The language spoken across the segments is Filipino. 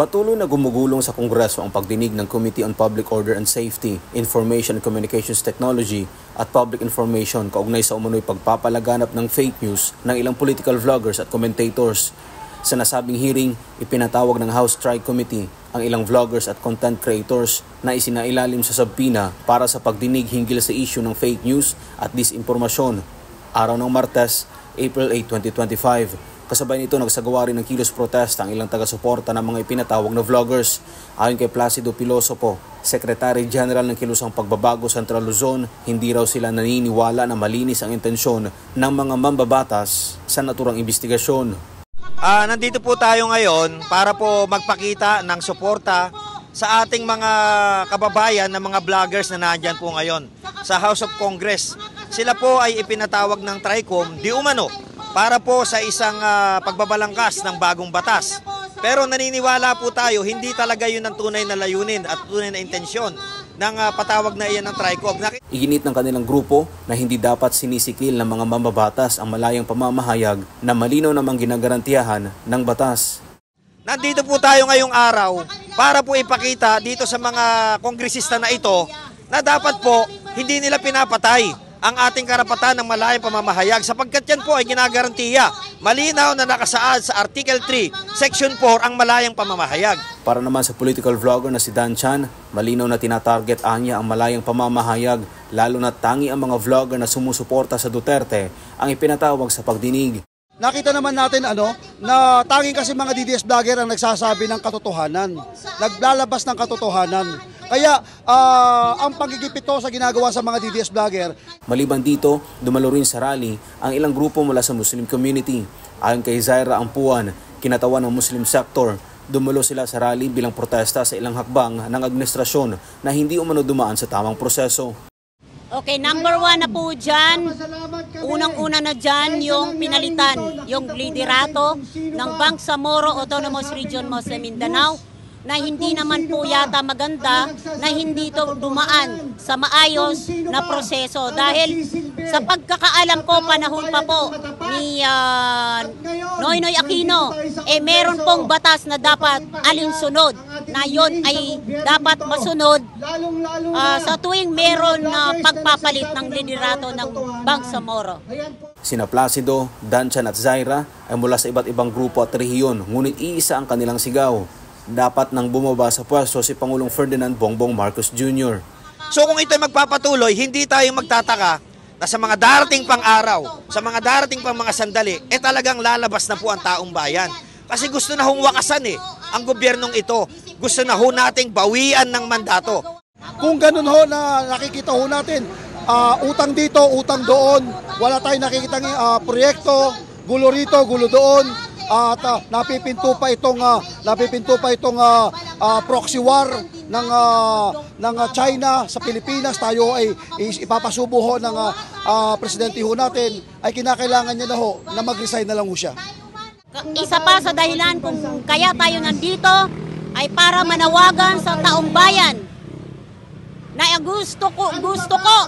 Patuloy na gumugulong sa Kongreso ang pagdinig ng Committee on Public Order and Safety, Information and Communications Technology at Public Information kaugnay sa umano'y pagpapalaganap ng fake news ng ilang political vloggers at commentators. Sa nasabing hearing, ipinatawag ng House Tri-Committee ang ilang vloggers at content creators na isinailalim sa subpoena para sa pagdinig hinggil sa issue ng fake news at disinformasyon. Araw ng Martes, April 8, 2025. Kasabay nito nagsagawa rin ng kilos protesta ang ilang taga-suporta ng mga ipinatawag na vloggers. Ayon kay Placido Pilosopo, Secretary General ng Kilusang Pagbabago Central Luzon, hindi raw sila naniniwala na malinis ang intensyon ng mga mambabatas sa naturang investigasyon. Nandito po tayo ngayon para po magpakita ng suporta sa ating mga kababayan na mga vloggers na nandyan po ngayon sa House of Congress. Sila po ay ipinatawag ng TRICOM di umano para po sa isang pagbabalangkas ng bagong batas. Pero naniniwala po tayo, hindi talaga yun ang tunay na layunin at tunay na intensyon ng patawag na iyan ng TRICOM. Iginit ng kanilang grupo na hindi dapat sinisikil ng mga mambabatas ang malayang pamamahayag na malinaw namang ginagarantiyahan ng batas. Nandito po tayo ngayong araw para po ipakita dito sa mga kongresista na ito na dapat po hindi nila pinapatay ang ating karapatan ng malayang pamamahayag sapagkat yan po ay ginagarantiya. Malinaw na nakasaad sa Article 3, Section 4 ang malayang pamamahayag. Para naman sa political vlogger na si Dan Chan, malinaw na tinatarget anya ang malayang pamamahayag lalo na tangi ang mga vlogger na sumusuporta sa Duterte ang ipinatawag sa pagdinig. Nakita naman natin na tanging kasi mga DDS vlogger ang nagsasabi ng katotohanan, naglalabas ng katotohanan. Kaya ang pagigipito sa ginagawa sa mga DDS vlogger. Maliban dito, dumalo rin sa rally ang ilang grupo mula sa Muslim community. Ayon kay Zaira Ampuan, kinatawan ng Muslim sector, dumalo sila sa rally bilang protesta sa ilang hakbang ng administrasyon na hindi umano dumaan sa tamang proseso. Okay, number 1 na po dyan, unang-una na dyan yung pinalitan, yung liderato ng Bangsamoro Autonomous Region Muslim Mindanao na hindi naman po yata maganda na hindi ito dumaan sa maayos na proseso. Dahil sa pagkakaalam ko, panahon pa po ni Noynoy Aquino, meron pong batas na dapat alinsunod na yon ay dapat masunod sa tuwing meron na pagpapalit ng liderato ng Bangsamoro. Sina Placido, Danchan at Zaira ay mula sa iba't ibang grupo at rehiyon, ngunit iisa ang kanilang sigaw. Dapat nang bumaba sa pwesto si Pangulong Ferdinand Bongbong Marcos Jr. So kung ito ay magpapatuloy, hindi tayo magtataka na sa mga darating pang araw, sa mga darating pang mga sandali, talagang lalabas na po ang taong bayan. Kasi gusto na hong wakasan ang gobyernong ito. Gusto na ho nating bawian ng mandato. Kung ganun na nakikita natin, utang dito, utang doon, wala tayong nakikitang proyekto, gulo rito, gulo doon, at napipinto pa itong proxy war ng China sa Pilipinas. Tayo ay ipapasubo ng presidente natin, ay kinakailangan niya na mag-resign na lang siya. Isa pa sa dahilan kung kaya tayo nandito ay para manawagan sa taong bayan na gusto ko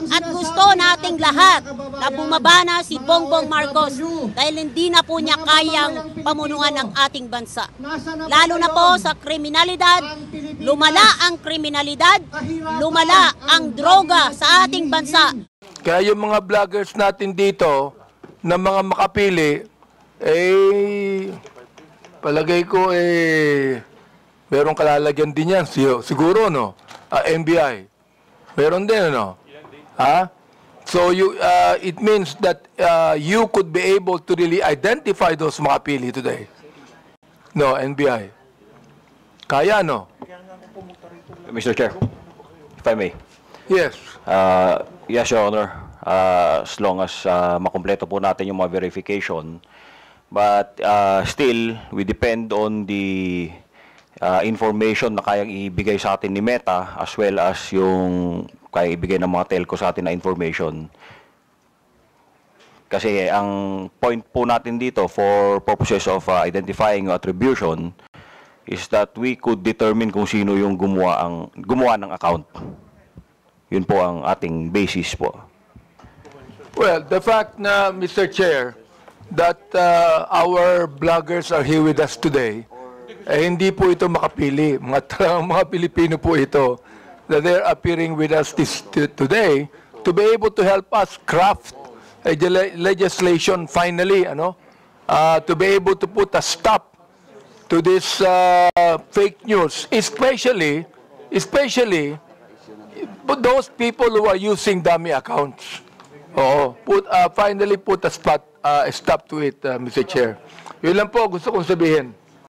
at gusto nating lahat na bumaba na si Bongbong Marcos dahil hindi na po niya kayang pamunuan ng ating bansa. Lalo na po sa kriminalidad, lumala ang kriminalidad, lumala ang droga sa ating bansa. Kaya yung mga vloggers natin dito na mga makapili, palagay ko merong kalalagyan din yan siguro, no? NBI. Meron din, ano? So it means that you could be able to really identify those makapili today. No, NBI. Kaya, no? Mr. Chair, if I may. Yes. Yes, Your Honor. As long as makumpleto po natin yung mga verification. But still, we depend on the information na kayang ibigay sa atin ni Meta as well as yung kayang ibigay ng mga telco sa atin na information. Kasi ang point po natin dito for purposes of identifying attribution is that we could determine kung sino yung gumawa ng account. Yun po ang ating basis po. Well, the fact na, Mr. Chair, that our bloggers are here with us today hindi po ito makapili. Mga Pilipino po ito that they're appearing with us today to be able to help us craft a legislation finally, to be able to put a stop to this fake news, especially those people who are using dummy accounts. Finally put a stop to it, Mr. Chair. Yun lang po gusto kong sabihin.